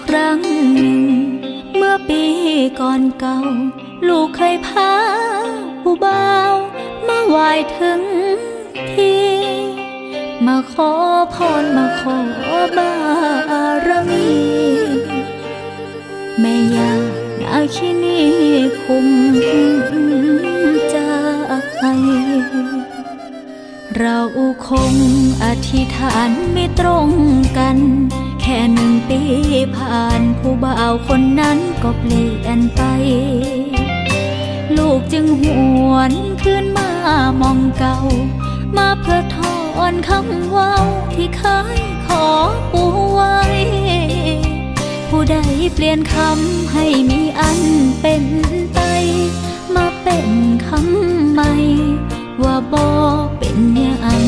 ครั้งหนึ่งเมื่อปีก่อนเก่าลูกเคยพาผู้บ่าวมาไหว้ถึงที่มาขอพรมาขอบารมีแม่ย่านาคินีคุ้มใจเราคงอธิษฐานไม่ตรงกันแค่1 ปีผ่านผู้บ่าวคนนั้นก็เปลี่ยนไปลูกจึงหวนคืนมามองเก่ามาเพื่อถอนคำเว้าที่เคยขอปูไว้ผู้ใดเปลี่ยนคำให้มีอันเป็นไปมาเป็นคำใหม่ว่าบ่เป็นอย่าง